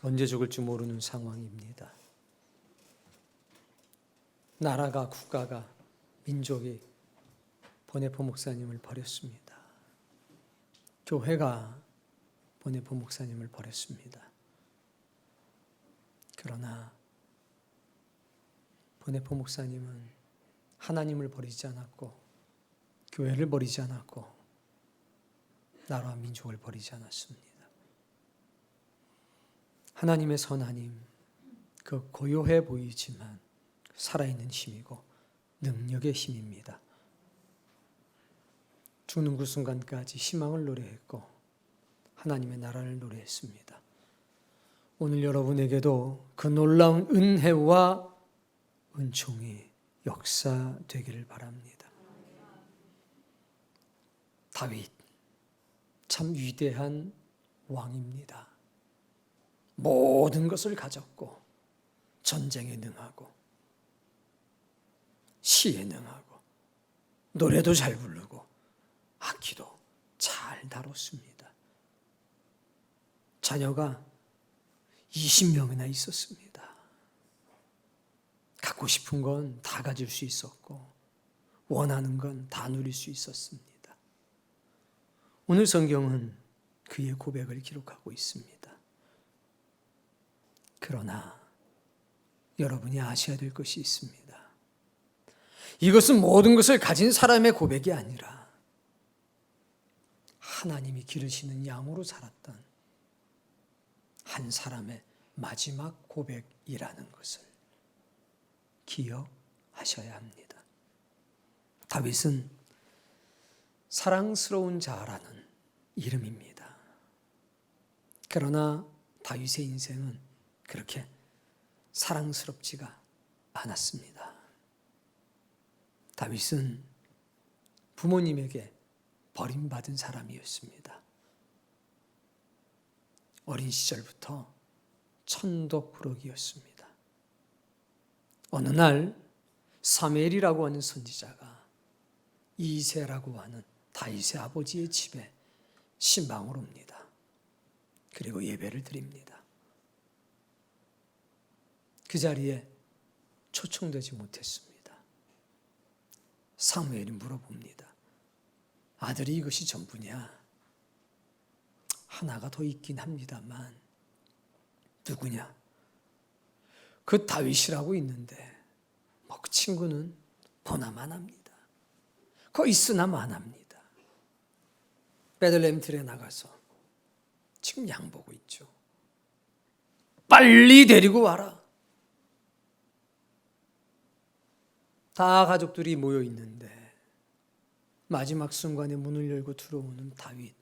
언제 죽을지 모르는 상황입니다. 나라가, 국가가, 민족이 보네포 목사님을 버렸습니다. 교회가 보네포 목사님을 버렸습니다. 그러나 보네포 목사님은 하나님을 버리지 않았고 교회를 버리지 않았고 나라와 민족을 버리지 않았습니다. 하나님의 선하님, 그 고요해 보이지만 살아있는 힘이고 능력의 힘입니다. 죽는 그 순간까지 희망을 노래했고 하나님의 나라를 노래했습니다. 오늘 여러분에게도 그 놀라운 은혜와 은총이 역사되기를 바랍니다. 다윗, 참 위대한 왕입니다. 모든 것을 가졌고 전쟁에 능하고 시에 능하고 노래도 잘 부르고 악기도 잘 다뤘습니다. 자녀가 20명이나 있었습니다. 갖고 싶은 건 다 가질 수 있었고 원하는 건 다 누릴 수 있었습니다. 오늘 성경은 그의 고백을 기록하고 있습니다. 그러나 여러분이 아셔야 될 것이 있습니다. 이것은 모든 것을 가진 사람의 고백이 아니라 하나님이 기르시는 양으로 살았던 한 사람의 마지막 고백이라는 것을 기억하셔야 합니다. 다윗은 사랑스러운 자라는 이름입니다. 그러나 다윗의 인생은 그렇게 사랑스럽지가 않았습니다. 다윗은 부모님에게 버림받은 사람이었습니다. 어린 시절부터 천덕꾸러기였습니다. 어느 날 사무엘이라고 하는 선지자가 이새라고 하는 다윗의 아버지의 집에 신방을 옵니다. 그리고 예배를 드립니다. 그 자리에 초청되지 못했습니다. 사무엘이 물어봅니다. 아들이 이것이 전부냐? 하나가 더 있긴 합니다만 누구냐? 그 다윗이라고 있는데 뭐 그 친구는 보나만 합니다. 거 있으나만 합니다. 베들레헴 들에 나가서 지금 양 보고 있죠. 빨리 데리고 와라. 다 가족들이 모여 있는데 마지막 순간에 문을 열고 들어오는 다윗,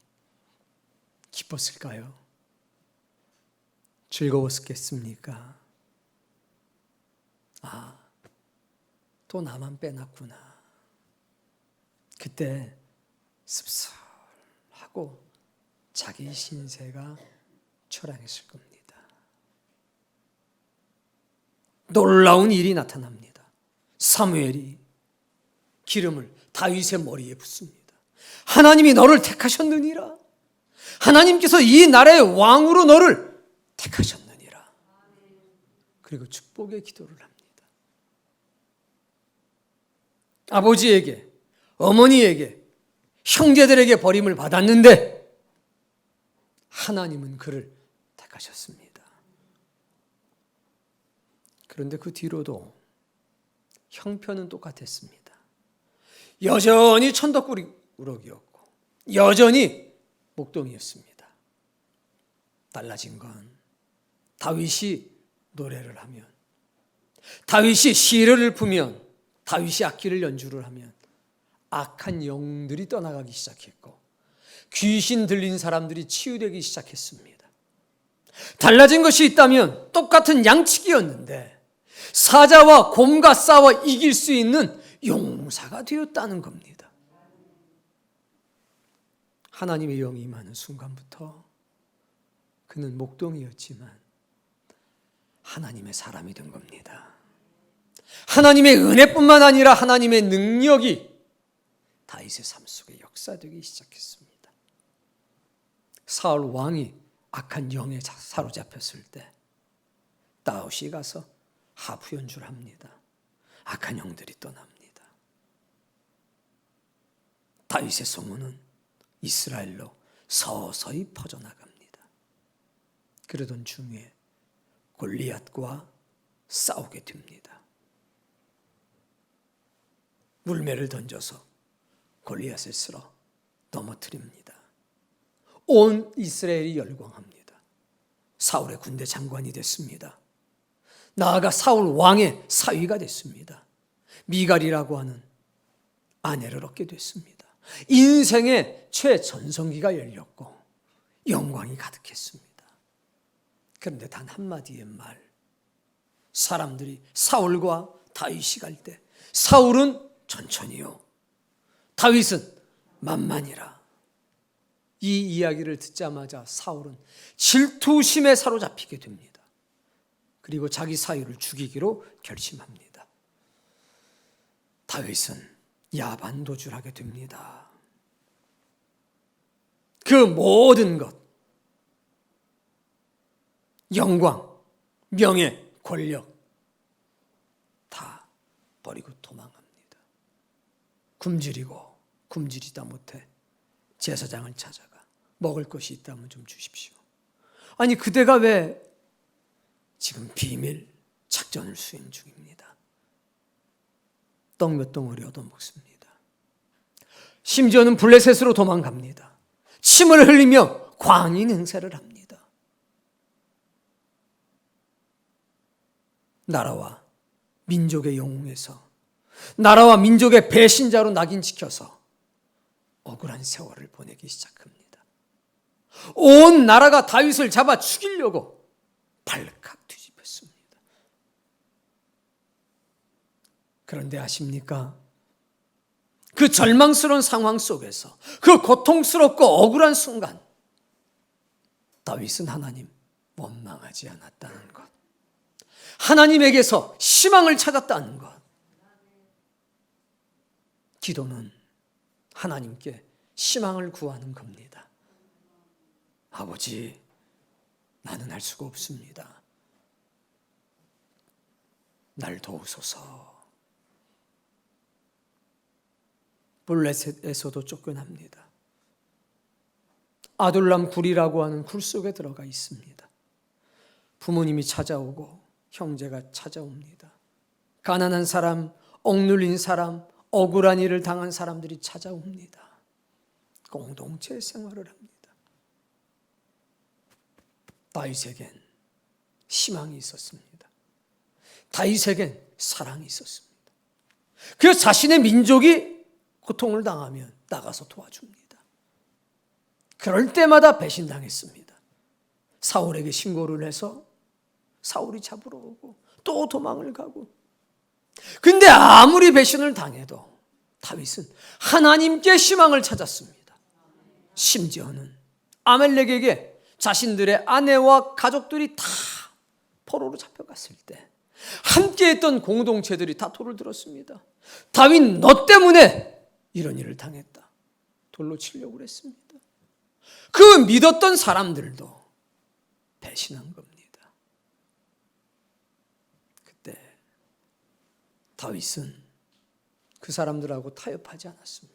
기뻤을까요? 즐거웠겠습니까? 아, 또 나만 빼놨구나. 그때 씁쓸하고 자기 신세가 초라했을 겁니다. 놀라운 일이 나타납니다. 사무엘이 기름을 다윗의 머리에 붓습니다. 하나님이 너를 택하셨느니라. 하나님께서 이 나라의 왕으로 너를 택하셨느니라. 그리고 축복의 기도를 합니다. 아버지에게, 어머니에게, 형제들에게 버림을 받았는데 하나님은 그를 택하셨습니다. 그런데 그 뒤로도 형편은 똑같았습니다. 여전히 천덕꾸러기였고 여전히 목동이었습니다. 달라진 건 다윗이 노래를 하면, 다윗이 시를 읊으면, 다윗이 악기를 연주를 하면 악한 영들이 떠나가기 시작했고 귀신 들린 사람들이 치유되기 시작했습니다. 달라진 것이 있다면 똑같은 양치기였는데 사자와 곰과 싸워 이길 수 있는 용사가 되었다는 겁니다. 하나님의 영이 임하는 순간부터 그는 목동이었지만 하나님의 사람이 된 겁니다. 하나님의 은혜뿐만 아니라 하나님의 능력이 다윗의 삶 속에 역사되기 시작했습니다. 사울 왕이 악한 영에 사로잡혔을 때 다윗이 가서 하프 연주를 합니다. 악한 영들이 떠납니다. 다윗의 소문은 이스라엘로 서서히 퍼져나갑니다. 그러던 중에 골리앗과 싸우게 됩니다. 물매를 던져서 골리앗을 쓸어 넘어뜨립니다. 온 이스라엘이 열광합니다. 사울의 군대 장관이 됐습니다. 나아가 사울 왕의 사위가 됐습니다. 미갈이라고 하는 아내를 얻게 됐습니다. 인생의 최전성기가 열렸고 영광이 가득했습니다. 그런데 단 한마디의 말, 사람들이 사울과 다윗이 갈 때 사울은 천천히요, 다윗은 만만이라. 이 이야기를 듣자마자 사울은 질투심에 사로잡히게 됩니다. 그리고 자기 사위를 죽이기로 결심합니다. 다윗은 야반도주하게 됩니다. 그 모든 것, 영광, 명예, 권력 다 버리고 도망합니다. 굶주리다 못해 제사장을 찾아가 먹을 것이 있다면 좀 주십시오. 아니, 그대가 왜 지금 비밀 작전을 수행 중입니다. 떡 몇 덩어리 얻어먹습니다. 심지어는 블레셋으로 도망갑니다. 침을 흘리며 광인 행세를 합니다. 나라와 민족의 영웅에서, 나라와 민족의 배신자로 낙인시켜서 억울한 세월을 보내기 시작합니다. 온 나라가 다윗을 잡아 죽이려고 발칵 뒤집혔습니다. 그런데 아십니까? 그 절망스러운 상황 속에서, 그 고통스럽고 억울한 순간, 다윗은 하나님 원망하지 않았다는 것, 하나님에게서 희망을 찾았다는 것. 기도는 하나님께 희망을 구하는 겁니다. 아버지, 나는 할 수가 없습니다. 날 도우소서. 블레셋에서도 쫓겨납니다. 아둘람 굴이라고 하는 굴 속에 들어가 있습니다. 부모님이 찾아오고 형제가 찾아옵니다. 가난한 사람, 억눌린 사람, 억울한 일을 당한 사람들이 찾아옵니다. 공동체 생활을 합니다. 다윗에겐 희망이 있었습니다. 다윗에겐 사랑이 있었습니다. 그래서 자신의 민족이 고통을 당하면 나가서 도와줍니다. 그럴 때마다 배신당했습니다. 사울에게 신고를 해서 사울이 잡으러 오고 또 도망을 가고. 근데 아무리 배신을 당해도 다윗은 하나님께 희망을 찾았습니다. 심지어는 아멜렉에게 자신들의 아내와 가족들이 다 포로로 잡혀갔을 때 함께했던 공동체들이 다 돌을 들었습니다. 다윗, 너 때문에 이런 일을 당했다. 돌로 치려고 했습니다. 그 믿었던 사람들도 배신한 겁니다. 그때 다윗은 그 사람들하고 타협하지 않았습니다.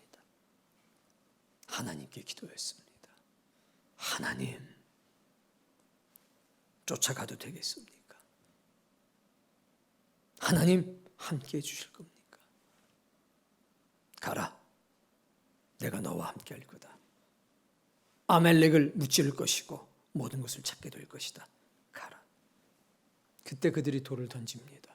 하나님께 기도했습니다. 하나님, 쫓아가도 되겠습니까? 하나님, 함께 해주실 겁니까? 가라. 내가 너와 함께 할 거다. 아멜렉을 무찌를 것이고 모든 것을 찾게 될 것이다. 가라. 그때 그들이 돌을 던집니다.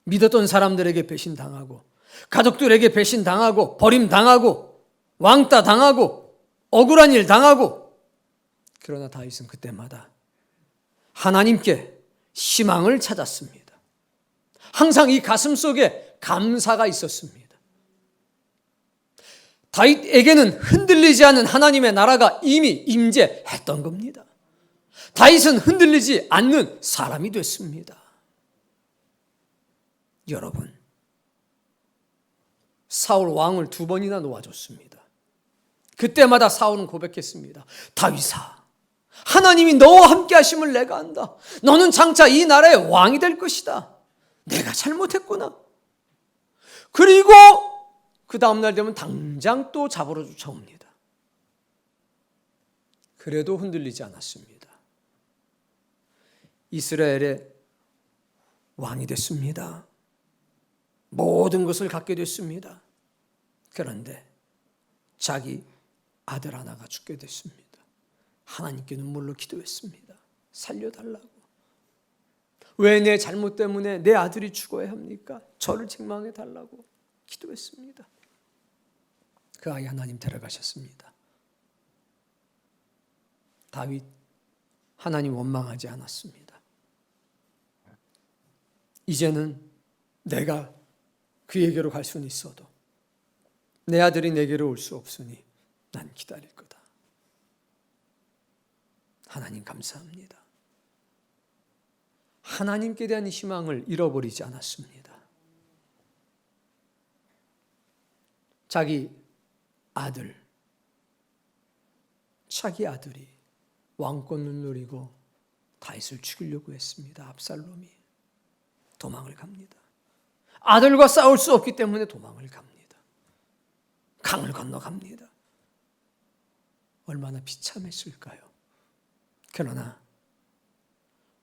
믿었던 사람들에게 배신당하고, 가족들에게 배신당하고, 버림당하고, 왕따 당하고, 억울한 일 당하고. 그러나 다윗은 그때마다 하나님께 희망을 찾았습니다. 항상 이 가슴 속에 감사가 있었습니다. 다윗에게는 흔들리지 않은 하나님의 나라가 이미 임재했던 겁니다. 다윗은 흔들리지 않는 사람이 됐습니다. 여러분, 사울 왕을 2번이나 놓아줬습니다. 그때마다 사울은 고백했습니다. 다윗아, 하나님이 너와 함께 하심을 내가 안다. 너는 장차 이 나라의 왕이 될 것이다. 내가 잘못했구나. 그리고 그 다음날 되면 당장 또 잡으러 쫓아옵니다. 그래도 흔들리지 않았습니다. 이스라엘의 왕이 됐습니다. 모든 것을 갖게 됐습니다. 그런데 자기 아들 하나가 죽게 됐습니다. 하나님께 눈물로 기도했습니다. 살려달라고. 왜 내 잘못 때문에 내 아들이 죽어야 합니까? 저를 책망해 달라고 기도했습니다. 그 아이 하나님 데려가셨습니다. 다윗 하나님 원망하지 않았습니다. 이제는 내가 그에게로 갈 수는 있어도 내 아들이 내게로 올 수 없으니 난 기다릴 거다. 하나님 감사합니다. 하나님께 대한 희망을 잃어버리지 않았습니다. 자기 아들이 왕권을 누리고 다윗을 죽이려고 했습니다. 압살롬이 도망을 갑니다. 아들과 싸울 수 없기 때문에 도망을 갑니다. 강을 건너갑니다. 얼마나 비참했을까요? 그러나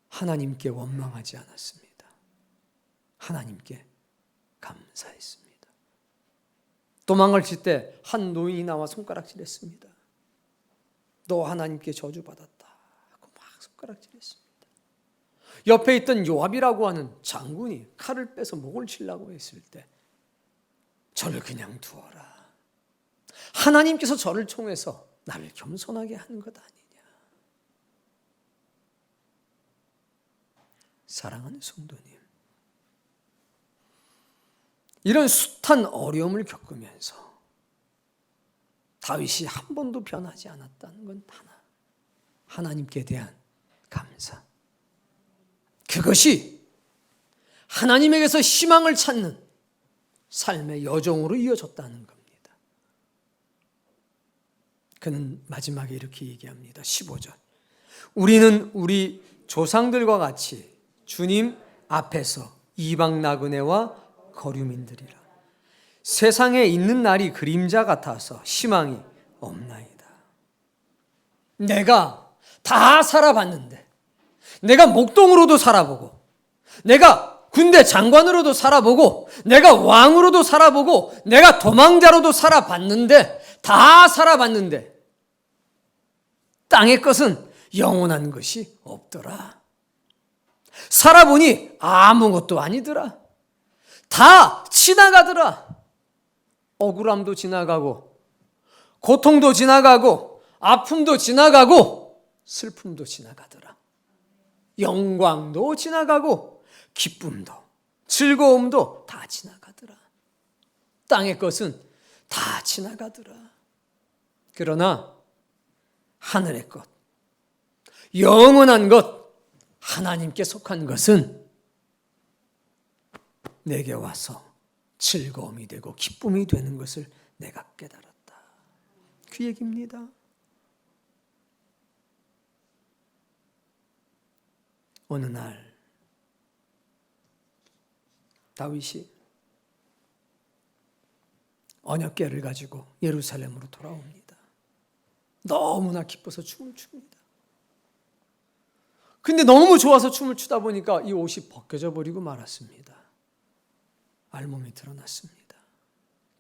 하나님께 원망하지 않았습니다. 하나님께 감사했습니다. 도망을 칠 때 한 노인이 나와 손가락질했습니다. 너 하나님께 저주받았다 하고 막 손가락질했습니다. 옆에 있던 요압이라고 하는 장군이 칼을 빼서 목을 치려고 했을 때 저를 그냥 두어라. 하나님께서 저를 통해서 나를 겸손하게 하는 것 아니냐. 사랑하는 성도님, 이런 숱한 어려움을 겪으면서 다윗이 한 번도 변하지 않았다는 건 하나님께 대한 감사. 그것이 하나님에게서 희망을 찾는 삶의 여정으로 이어졌다는 겁니다. 그는 마지막에 이렇게 얘기합니다. 15절. 우리는 우리 조상들과 같이 주님 앞에서 이방 나그네와 거류민들이라. 세상에 있는 날이 그림자 같아서 희망이 없나이다. 내가 다 살아봤는데, 내가 목동으로도 살아보고, 내가 군대 장관으로도 살아보고, 내가 왕으로도 살아보고, 내가 도망자로도 살아봤는데, 다 살아봤는데 땅의 것은 영원한 것이 없더라. 살아보니 아무것도 아니더라. 다 지나가더라. 억울함도 지나가고, 고통도 지나가고, 아픔도 지나가고, 슬픔도 지나가더라. 영광도 지나가고, 기쁨도, 즐거움도 다 지나가더라. 땅의 것은 다 지나가더라. 그러나 하늘의 것, 영원한 것, 하나님께 속한 것은 내게 와서 즐거움이 되고 기쁨이 되는 것을 내가 깨달았다. 그 얘기입니다. 어느 날 다윗이 언약궤를 가지고 예루살렘으로 돌아옵니다. 너무나 기뻐서 춤을 춥니다. 근데 너무 좋아서 춤을 추다 보니까 이 옷이 벗겨져 버리고 말았습니다. 알몸이 드러났습니다.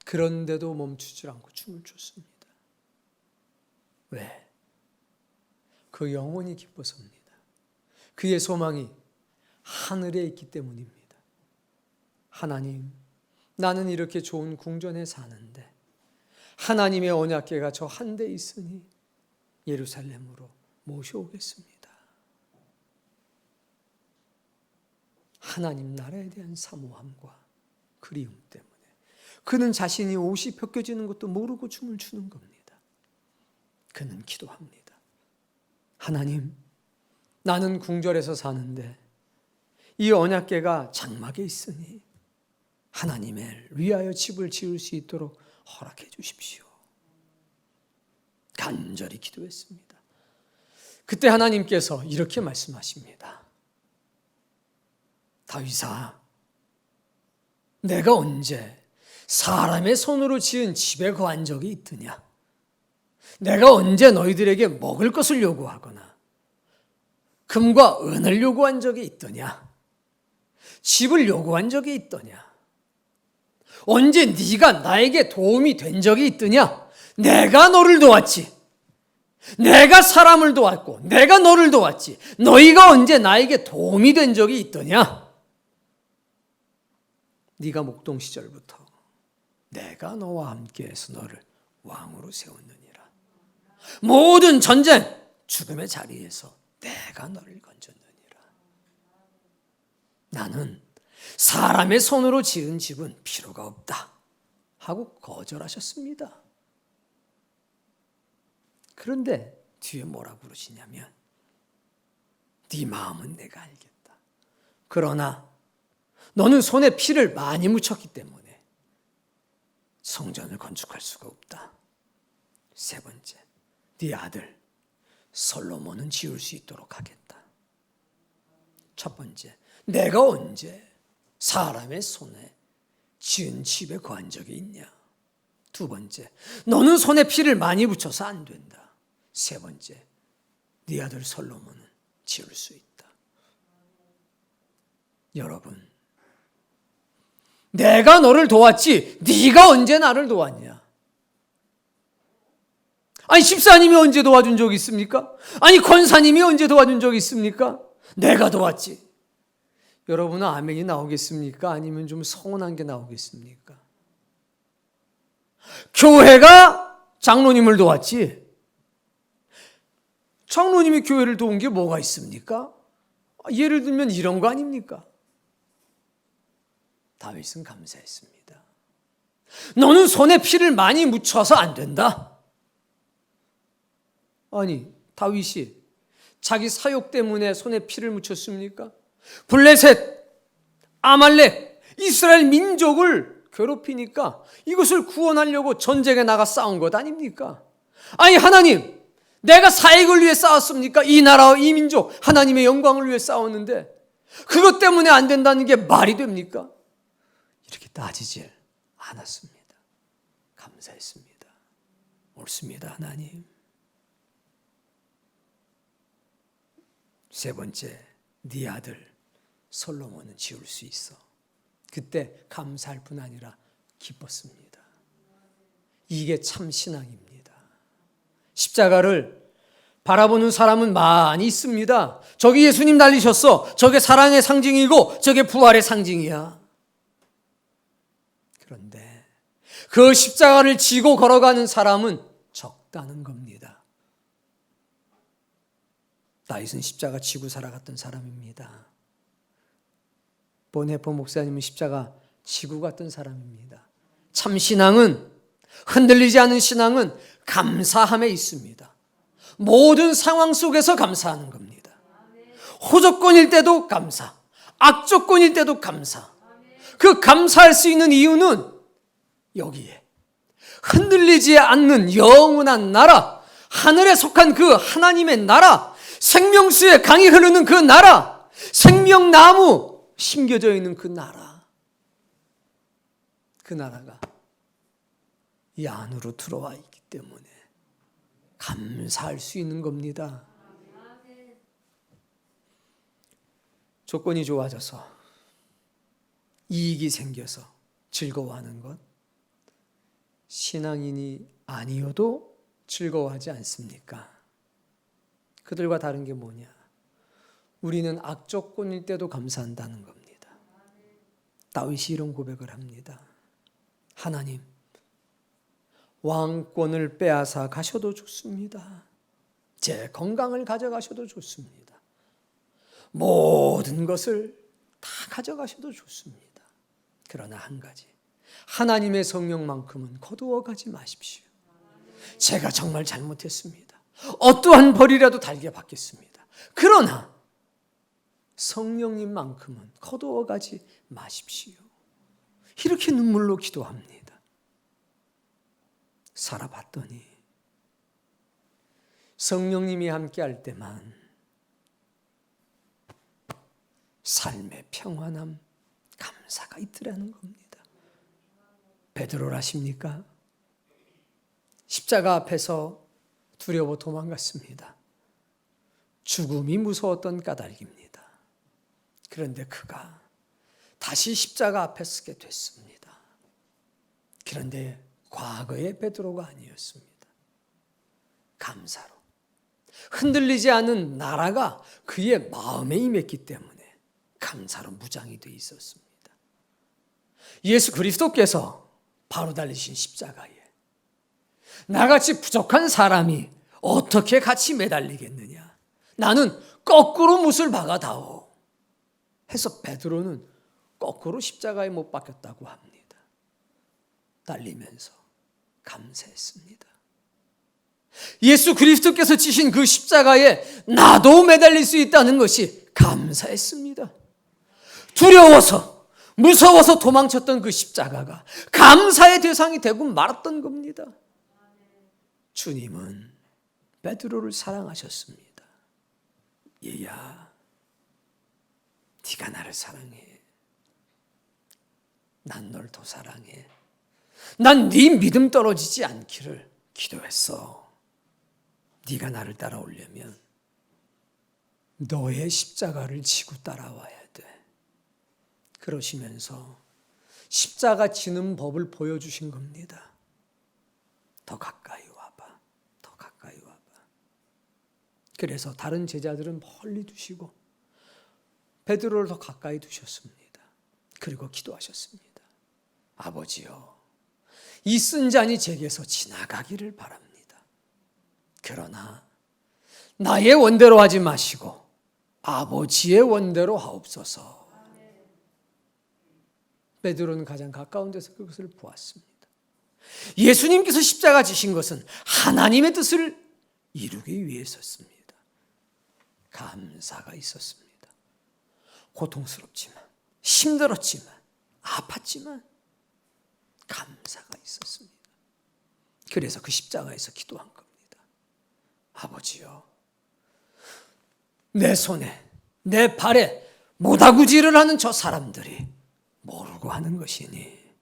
그런데도 멈추지 않고 춤을 췄습니다. 왜? 그 영혼이 기뻐서입니다. 그의 소망이 하늘에 있기 때문입니다. 하나님, 나는 이렇게 좋은 궁전에 사는데 하나님의 언약궤가 저 한 대 있으니 예루살렘으로 모셔오겠습니다. 하나님 나라에 대한 사모함과 그리움 때문에 그는 자신이 옷이 벗겨지는 것도 모르고 춤을 추는 겁니다. 그는 기도합니다. 하나님, 나는 궁전에서 사는데 이 언약궤가 장막에 있으니 하나님을 위하여 집을 지을 수 있도록 허락해 주십시오. 간절히 기도했습니다. 그때 하나님께서 이렇게 말씀하십니다. 다윗아, 내가 언제 사람의 손으로 지은 집에 거한 적이 있더냐? 내가 언제 너희들에게 먹을 것을 요구하거나 금과 은을 요구한 적이 있더냐? 집을 요구한 적이 있더냐? 언제 네가 나에게 도움이 된 적이 있더냐? 내가 너를 도왔지. 내가 사람을 도왔고 내가 너를 도왔지. 너희가 언제 나에게 도움이 된 적이 있더냐? 네가 목동 시절부터 내가 너와 함께해서 너를 왕으로 세웠느니라. 모든 전쟁, 죽음의 자리에서 내가 너를 건졌느니라. 나는 사람의 손으로 지은 집은 필요가 없다 하고 거절하셨습니다. 그런데 뒤에 뭐라고 그러시냐면 네 마음은 내가 알겠다. 그러나 너는 손에 피를 많이 묻혔기 때문에 성전을 건축할 수가 없다. 세 번째, 네 아들 솔로몬은 지을 수 있도록 하겠다. 첫 번째, 내가 언제 사람의 손에 지은 집에 거한 적이 있냐? 두 번째, 너는 손에 피를 많이 묻혀서 안 된다. 세 번째, 네 아들 솔로몬은 지을 수 있다. 여러분, 내가 너를 도왔지 네가 언제 나를 도왔냐? 아니 집사님이 언제 도와준 적이 있습니까? 아니 권사님이 언제 도와준 적이 있습니까? 내가 도왔지. 여러분은 아멘이 나오겠습니까? 아니면 좀 서운한 게 나오겠습니까? 교회가 장로님을 도왔지. 장로님이 교회를 도운 게 뭐가 있습니까? 예를 들면 이런 거 아닙니까? 다윗은 감사했습니다. 너는 손에 피를 많이 묻혀서 안 된다. 아니 다윗이 자기 사욕 때문에 손에 피를 묻혔습니까? 블레셋, 아말렉, 이스라엘 민족을 괴롭히니까 이것을 구원하려고 전쟁에 나가 싸운 것 아닙니까? 아니 하나님, 내가 사익을 위해 싸웠습니까? 이 나라와 이 민족, 하나님의 영광을 위해 싸웠는데 그것 때문에 안 된다는 게 말이 됩니까? 이렇게 따지질 않았습니다. 감사했습니다. 옳습니다, 하나님. 세 번째, 네 아들 솔로몬은 지을 수 있어. 그때 감사할 뿐 아니라 기뻤습니다. 이게 참 신앙입니다. 십자가를 바라보는 사람은 많이 있습니다. 저기 예수님 달리셨어. 저게 사랑의 상징이고 저게 부활의 상징이야. 그런데 그 십자가를 지고 걸어가는 사람은 적다는 겁니다. 다윗은 십자가 지고 살아갔던 사람입니다. 보네포 목사님은 십자가 지고 갔던 사람입니다. 참 신앙은, 흔들리지 않은 신앙은 감사함에 있습니다. 모든 상황 속에서 감사하는 겁니다. 호조건일 때도 감사, 악조건일 때도 감사. 그 감사할 수 있는 이유는 여기에 흔들리지 않는 영원한 나라, 하늘에 속한 그 하나님의 나라, 생명수의 강이 흐르는 그 나라, 생명나무 심겨져 있는 그 나라, 그 나라가 이 안으로 들어와 있기 때문에 감사할 수 있는 겁니다. 조건이 좋아져서 이익이 생겨서 즐거워하는 것, 신앙인이 아니어도 즐거워하지 않습니까? 그들과 다른 게 뭐냐? 우리는 악조건일 때도 감사한다는 겁니다. 다윗이 이런 고백을 합니다. 하나님, 왕권을 빼앗아 가셔도 좋습니다. 제 건강을 가져가셔도 좋습니다. 모든 것을 다 가져가셔도 좋습니다. 그러나 한 가지, 하나님의 성령만큼은 거두어 가지 마십시오. 제가 정말 잘못했습니다. 어떠한 벌이라도 달게 받겠습니다. 그러나 성령님만큼은 거두어 가지 마십시오. 이렇게 눈물로 기도합니다. 살아봤더니 성령님이 함께할 때만 삶의 평안함, 감사가 있더라는 겁니다. 베드로를 아십니까? 십자가 앞에서 두려워 도망갔습니다. 죽음이 무서웠던 까닭입니다. 그런데 그가 다시 십자가 앞에 서게 됐습니다. 그런데 과거의 베드로가 아니었습니다. 감사로 흔들리지 않은 나라가 그의 마음에 임했기 때문에 감사로 무장이 되어 있었습니다. 예수 그리스도께서 바로 달리신 십자가에 나같이 부족한 사람이 어떻게 같이 매달리겠느냐? 나는 거꾸로 못을 박아다오 해서 베드로는 거꾸로 십자가에 못 박혔다고 합니다. 달리면서 감사했습니다. 예수 그리스도께서 지신 그 십자가에 나도 매달릴 수 있다는 것이 감사했습니다. 두려워서 무서워서 도망쳤던 그 십자가가 감사의 대상이 되고 말았던 겁니다. 주님은 베드로를 사랑하셨습니다. 얘야, 네가 나를 사랑해. 난 널 더 사랑해. 난 네 믿음 떨어지지 않기를 기도했어. 네가 나를 따라오려면 너의 십자가를 지고 따라와야 돼. 그러시면서 십자가 지는 법을 보여주신 겁니다. 더 가까이 와봐. 더 가까이 와봐. 그래서 다른 제자들은 멀리 두시고 베드로를 더 가까이 두셨습니다. 그리고 기도하셨습니다. 아버지여, 이 쓴 잔이 제게서 지나가기를 바랍니다. 그러나 나의 원대로 하지 마시고 아버지의 원대로 하옵소서. 베드로는 가장 가까운 데서 그것을 보았습니다. 예수님께서 십자가 지신 것은 하나님의 뜻을 이루기 위해서였습니다. 감사가 있었습니다. 고통스럽지만, 힘들었지만, 아팠지만 감사가 있었습니다. 그래서 그 십자가에서 기도한 겁니다. 아버지요, 내 손에, 내 발에 모다구질을 하는 저 사람들이 모르고 하는 것이니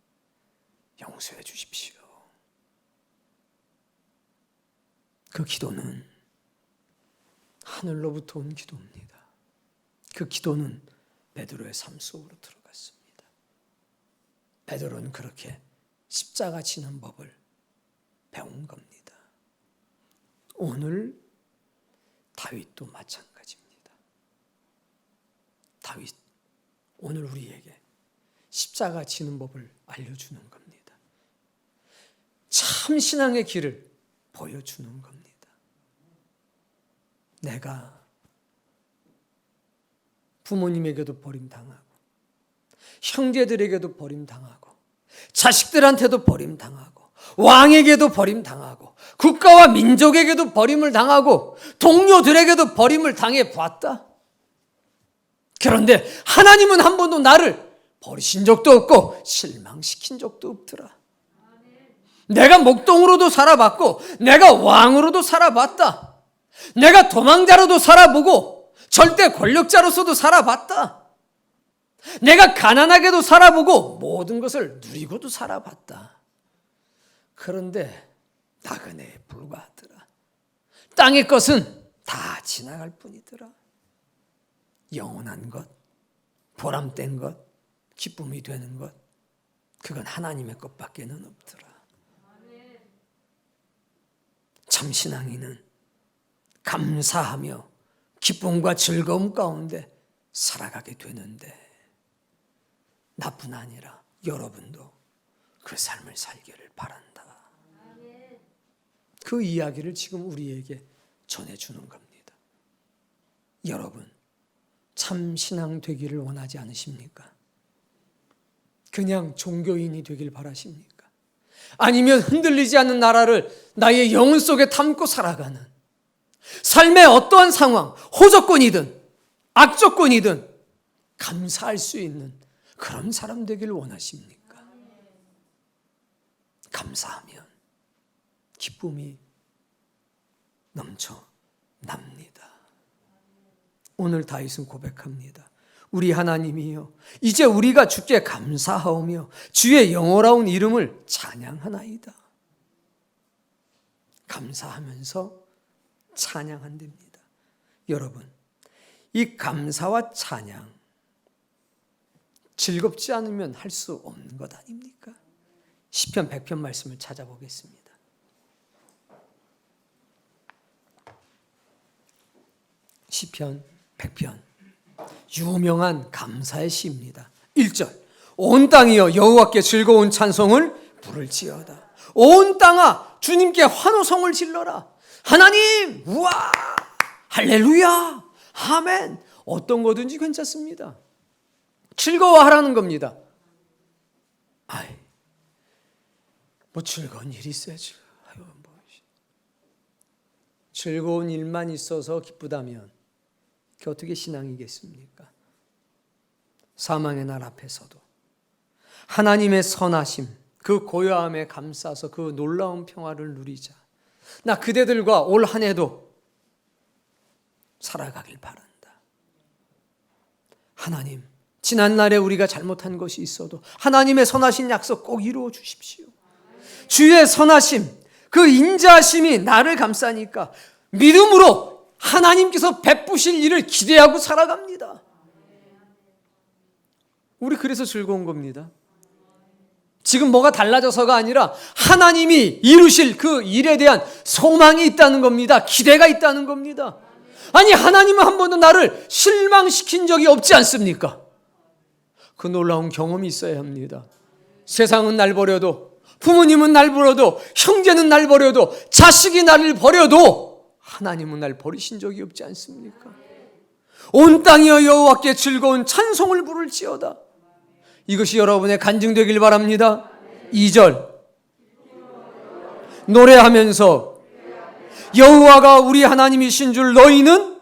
용서해 주십시오. 그 기도는 하늘로부터 온 기도입니다. 그 기도는 베드로의 삶 속으로 들어갔습니다. 베드로는 그렇게 십자가 지는 법을 배운 겁니다. 오늘 다윗도 마찬가지입니다. 다윗, 오늘 우리에게 십자가 지는 법을 알려주는 겁니다. 참 신앙의 길을 보여주는 겁니다. 내가 부모님에게도 버림당하고 형제들에게도 버림당하고 자식들한테도 버림당하고 왕에게도 버림당하고 국가와 민족에게도 버림을 당하고 동료들에게도 버림을 당해 보았다. 그런데 하나님은 한 번도 나를 버리신 적도 없고 실망시킨 적도 없더라. 내가 목동으로도 살아봤고 내가 왕으로도 살아봤다. 내가 도망자로도 살아보고 절대 권력자로서도 살아봤다. 내가 가난하게도 살아보고 모든 것을 누리고도 살아봤다. 그런데 나그네에 불과하더라. 땅의 것은 다 지나갈 뿐이더라. 영원한 것, 보람된 것, 기쁨이 되는 것, 그건 하나님의 것밖에는 없더라. 참 신앙인은 감사하며 기쁨과 즐거움 가운데 살아가게 되는데 나뿐 아니라 여러분도 그 삶을 살기를 바란다. 그 이야기를 지금 우리에게 전해주는 겁니다. 여러분, 참 신앙 되기를 원하지 않으십니까? 그냥 종교인이 되길 바라십니까? 아니면 흔들리지 않는 나라를 나의 영혼 속에 담고 살아가는 삶의 어떠한 상황, 호조건이든 악조건이든 감사할 수 있는 그런 사람 되기를 원하십니까? 감사하면 기쁨이 넘쳐납니다. 오늘 다윗은 고백합니다. 우리 하나님이여, 이제 우리가 주께 감사하오며 주의 영원하운 이름을 찬양하나이다. 감사하면서 찬양한답니다. 여러분, 이 감사와 찬양 즐겁지 않으면 할 수 없는 것 아닙니까? 시편 100편 말씀을 찾아보겠습니다. 시편 100편, 유명한 감사의 시입니다. 1절, 온 땅이여 여호와께 즐거운 찬송을 부를지어다. 온 땅아 주님께 환호성을 질러라. 하나님, 우와, 할렐루야, 아멘. 어떤 거든지 괜찮습니다. 즐거워하라는 겁니다. 뭐 즐거운 일이 있어야지. 즐거운 일만 있어서 기쁘다면 그게 어떻게 신앙이겠습니까? 사망의 날 앞에서도 하나님의 선하심, 그 고요함에 감싸서 그 놀라운 평화를 누리자. 나 그대들과 올 한 해도 살아가길 바란다. 하나님, 지난날에 우리가 잘못한 것이 있어도 하나님의 선하신 약속 꼭 이루어 주십시오. 주의 선하심, 그 인자하심이 나를 감싸니까 믿음으로 하나님께서 베푸실 일을 기대하고 살아갑니다. 우리 그래서 즐거운 겁니다. 지금 뭐가 달라져서가 아니라 하나님이 이루실 그 일에 대한 소망이 있다는 겁니다. 기대가 있다는 겁니다. 아니, 하나님은 한 번도 나를 실망시킨 적이 없지 않습니까? 그 놀라운 경험이 있어야 합니다. 세상은 날 버려도, 부모님은 날 버려도, 형제는 날 버려도, 자식이 나를 버려도 하나님은 날 버리신 적이 없지 않습니까? 온 땅이여 여호와께 즐거운 찬송을 부를지어다. 이것이 여러분의 간증되길 바랍니다. 2절, 노래하면서 여호와가 우리 하나님이신 줄 너희는,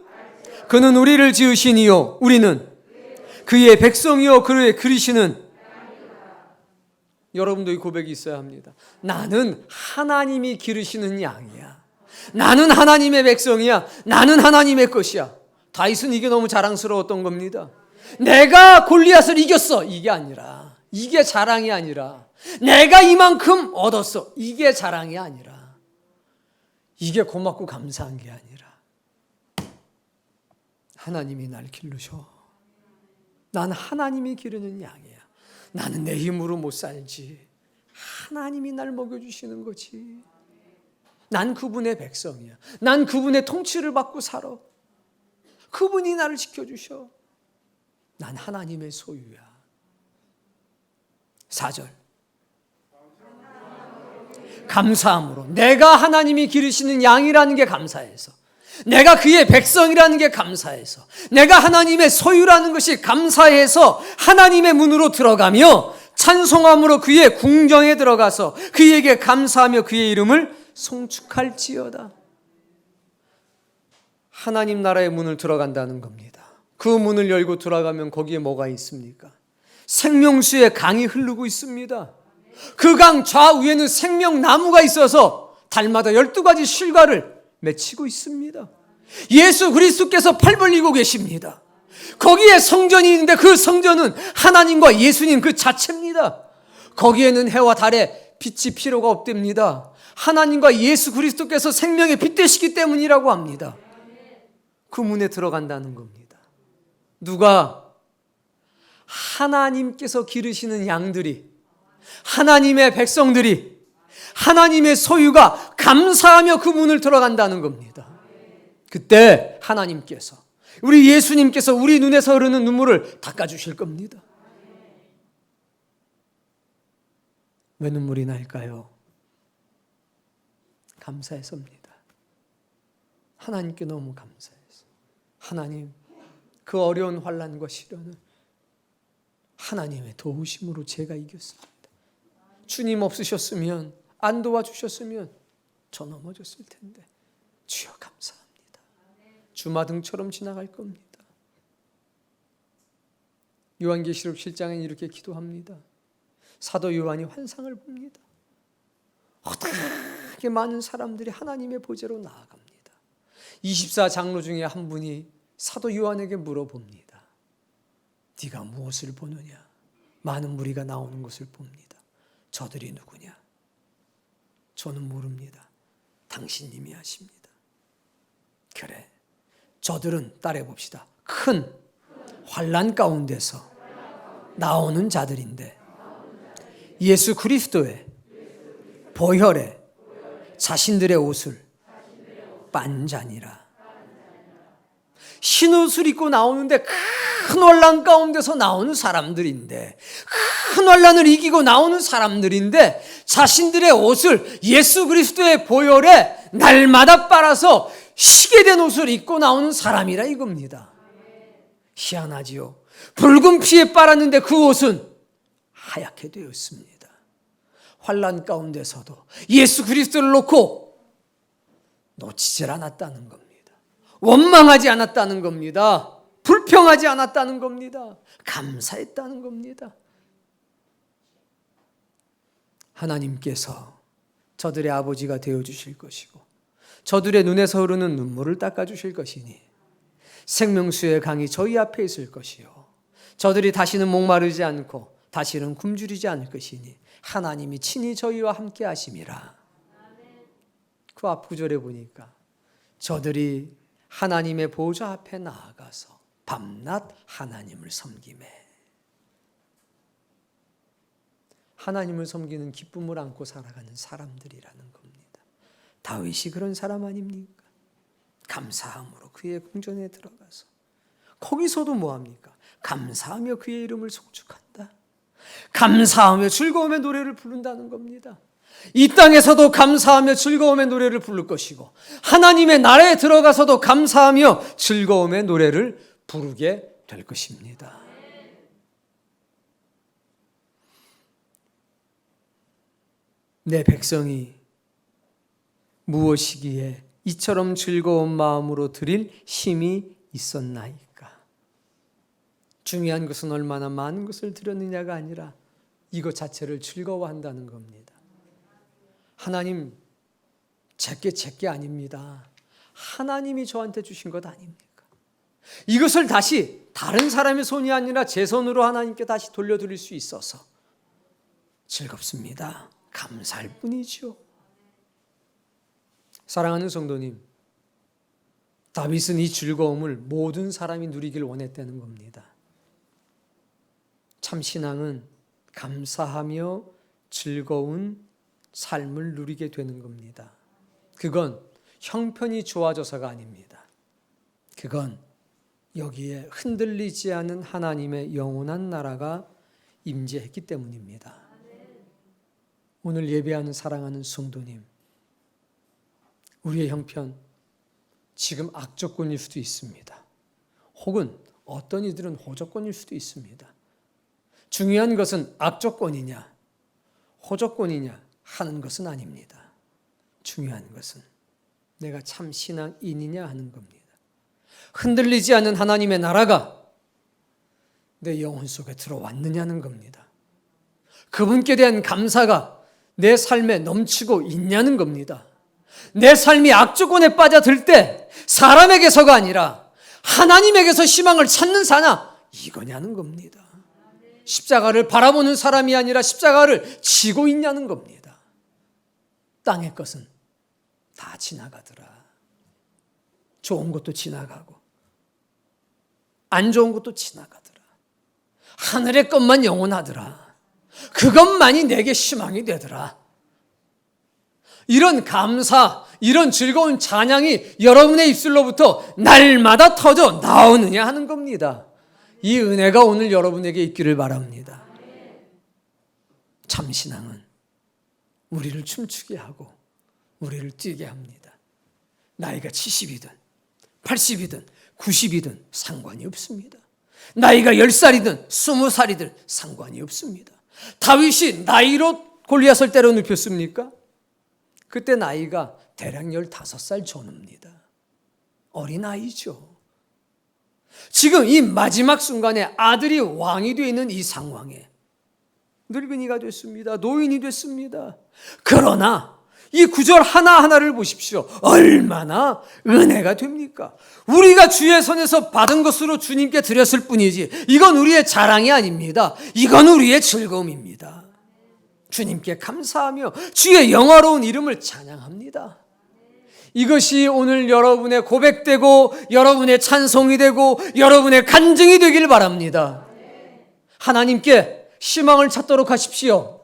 그는 우리를 지으시니요 우리는 그의 백성이요 그를 기르시는. 여러분도 이 고백이 있어야 합니다. 나는 하나님이 기르시는 양이야. 나는 하나님의 백성이야. 나는 하나님의 것이야. 다윗은 이게 너무 자랑스러웠던 겁니다. 내가 골리앗을 이겼어, 이게 아니라, 이게 자랑이 아니라, 내가 이만큼 얻었어, 이게 자랑이 아니라, 이게 고맙고 감사한 게 아니라, 하나님이 날 기르셔. 난 하나님이 기르는 양이야. 나는 내 힘으로 못 살지. 하나님이 날 먹여주시는 거지. 난 그분의 백성이야. 난 그분의 통치를 받고 살아. 그분이 나를 지켜주셔. 난 하나님의 소유야. 4절, 감사함으로, 내가 하나님이 기르시는 양이라는 게 감사해서, 내가 그의 백성이라는 게 감사해서, 내가 하나님의 소유라는 것이 감사해서 하나님의 문으로 들어가며 찬송함으로 그의 궁정에 들어가서 그에게 감사하며 그의 이름을 송축할지어다. 하나님 나라의 문을 들어간다는 겁니다. 그 문을 열고 들어가면 거기에 뭐가 있습니까? 생명수의 강이 흐르고 있습니다. 그 강 좌우에는 생명나무가 있어서 달마다 12가지 실과를 맺히고 있습니다. 예수 그리스도께서 팔 벌리고 계십니다. 거기에 성전이 있는데 그 성전은 하나님과 예수님 그 자체입니다. 거기에는 해와 달에 빛이 필요가 없답니다. 하나님과 예수 그리스도께서 생명의 빛 되시기 때문이라고 합니다. 그 문에 들어간다는 겁니다. 누가? 하나님께서 기르시는 양들이, 하나님의 백성들이, 하나님의 소유가 감사하며 그 문을 들어간다는 겁니다. 그때 하나님께서, 우리 예수님께서 우리 눈에서 흐르는 눈물을 닦아주실 겁니다. 왜 눈물이 날까요? 감사해서입니다. 하나님께 너무 감사해서. 하나님, 그 어려운 환난과 시련을 하나님의 도우심으로 제가 이겼습니다. 주님 없으셨으면, 안 도와주셨으면 저 넘어졌을 텐데 주여 감사합니다. 주마등처럼 지나갈 겁니다. 요한계시록 7장엔 이렇게 기도합니다. 사도 요한이 환상을 봅니다. 어떻게 많은 사람들이 하나님의 보좌로 나아갑니다. 24장로 중에 한 분이 사도 요한에게 물어봅니다. 네가 무엇을 보느냐? 많은 무리가 나오는 것을 봅니다. 저들이 누구냐? 저는 모릅니다. 당신님이 아십니다. 그래, 저들은 따라해봅시다. 큰 환난 가운데서 나오는 자들인데 예수 그리스도의 보혈에 자신들의 옷을 빤자니라. 흰옷을 입고 나오는데 큰 환난 가운데서 나오는 사람들인데, 큰 환난을 이기고 나오는 사람들인데 자신들의 옷을 예수 그리스도의 보혈에 날마다 빨아서 희게 된 옷을 입고 나오는 사람이라 이겁니다. 희한하지요. 붉은 피에 빨았는데 그 옷은 하얗게 되었습니다. 환난 가운데서도 예수 그리스도를 놓고 놓치질 않았다는 겁니다. 원망하지 않았다는 겁니다. 불평하지 않았다는 겁니다. 감사했다는 겁니다. 하나님께서 저들의 아버지가 되어주실 것이고 저들의 눈에서 흐르는 눈물을 닦아주실 것이니 생명수의 강이 저희 앞에 있을 것이요 저들이 다시는 목마르지 않고 다시는 굶주리지 않을 것이니 하나님이 친히 저희와 함께 하심이라. 그 앞 구절에 보니까 저들이 하나님의 보좌 앞에 나아가서 밤낮 하나님을 섬기매. 하나님을 섬기는 기쁨을 안고 살아가는 사람들이라는 겁니다. 다윗이 그런 사람 아닙니까? 감사함으로 그의 궁전에 들어가서 거기서도 뭐합니까? 감사하며 그의 이름을 송축한다. 감사하며 즐거움의 노래를 부른다는 겁니다. 이 땅에서도 감사하며 즐거움의 노래를 부를 것이고 하나님의 나라에 들어가서도 감사하며 즐거움의 노래를 부르게 될 것입니다. 내 백성이 무엇이기에 이처럼 즐거운 마음으로 드릴 힘이 있었나이까? 중요한 것은 얼마나 많은 것을 드렸느냐가 아니라 이것 자체를 즐거워한다는 겁니다. 하나님, 제게 아닙니다. 하나님이 저한테 주신 것 아닙니까? 이것을 다시 다른 사람의 손이 아니라 제 손으로 하나님께 다시 돌려드릴 수 있어서 즐겁습니다. 감사할 뿐이죠. 사랑하는 성도님, 다윗은 이 즐거움을 모든 사람이 누리길 원했다는 겁니다. 참 신앙은 감사하며 즐거운 삶을 누리게 되는 겁니다. 그건 형편이 좋아져서가 아닙니다. 그건 여기에 흔들리지 않은 하나님의 영원한 나라가 임재했기 때문입니다. 오늘 예배하는 사랑하는 성도님, 우리의 형편 지금 악조건일 수도 있습니다. 혹은 어떤 이들은 호조건일 수도 있습니다. 중요한 것은 악조건이냐 호조건이냐 하는 것은 아닙니다. 중요한 것은 내가 참 신앙인이냐 하는 겁니다. 흔들리지 않는 하나님의 나라가 내 영혼 속에 들어왔느냐는 겁니다. 그분께 대한 감사가 내 삶에 넘치고 있냐는 겁니다. 내 삶이 악조건에 빠져들 때 사람에게서가 아니라 하나님에게서 희망을 찾는 사나 이거냐는 겁니다. 십자가를 바라보는 사람이 아니라 십자가를 지고 있냐는 겁니다. 땅의 것은 다 지나가더라. 좋은 것도 지나가고 안 좋은 것도 지나가더라. 하늘의 것만 영원하더라. 그것만이 내게 희망이 되더라. 이런 감사, 이런 즐거운 찬양이 여러분의 입술로부터 날마다 터져 나오느냐 하는 겁니다. 이 은혜가 오늘 여러분에게 있기를 바랍니다. 참 신앙은 우리를 춤추게 하고 우리를 뛰게 합니다. 나이가 70이든 80이든 90이든 상관이 없습니다. 나이가 10살이든 20살이든 상관이 없습니다. 다윗이 나이로 골리앗을 때려 눕혔습니까? 그때 나이가 대략 15살 전후입니다. 어린아이죠. 지금 이 마지막 순간에 아들이 왕이 되어 있는 이 상황에 늙은이가 됐습니다. 노인이 됐습니다. 그러나 이 구절 하나하나를 보십시오. 얼마나 은혜가 됩니까? 우리가 주의 손에서 받은 것으로 주님께 드렸을 뿐이지 이건 우리의 자랑이 아닙니다. 이건 우리의 즐거움입니다. 주님께 감사하며 주의 영화로운 이름을 찬양합니다. 이것이 오늘 여러분의 고백되고 여러분의 찬송이 되고 여러분의 간증이 되길 바랍니다. 하나님께 희망을 찾도록 하십시오.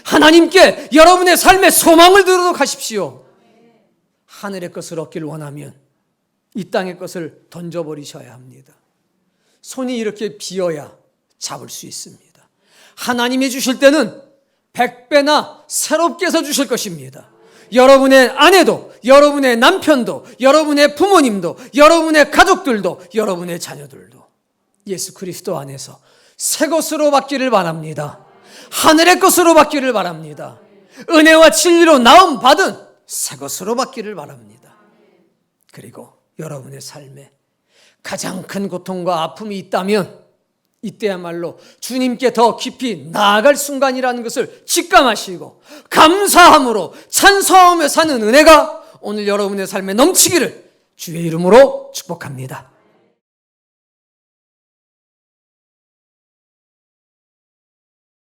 하나님께 여러분의 삶의 소망을 들도록 하십시오. 하늘의 것을 얻길 원하면 이 땅의 것을 던져버리셔야 합니다. 손이 이렇게 비어야 잡을 수 있습니다. 하나님이 주실 때는 100배나 새롭게 해서 주실 것입니다. 여러분의 아내도, 여러분의 남편도, 여러분의 부모님도, 여러분의 가족들도, 여러분의 자녀들도 예수 그리스도 안에서 새 것으로 받기를 바랍니다. 하늘의 것으로 받기를 바랍니다. 은혜와 진리로 나음 받은 새 것으로 받기를 바랍니다. 그리고 여러분의 삶에 가장 큰 고통과 아픔이 있다면 이때야말로 주님께 더 깊이 나아갈 순간이라는 것을 직감하시고 감사함으로 찬송하며 사는 은혜가 오늘 여러분의 삶에 넘치기를 주의 이름으로 축복합니다.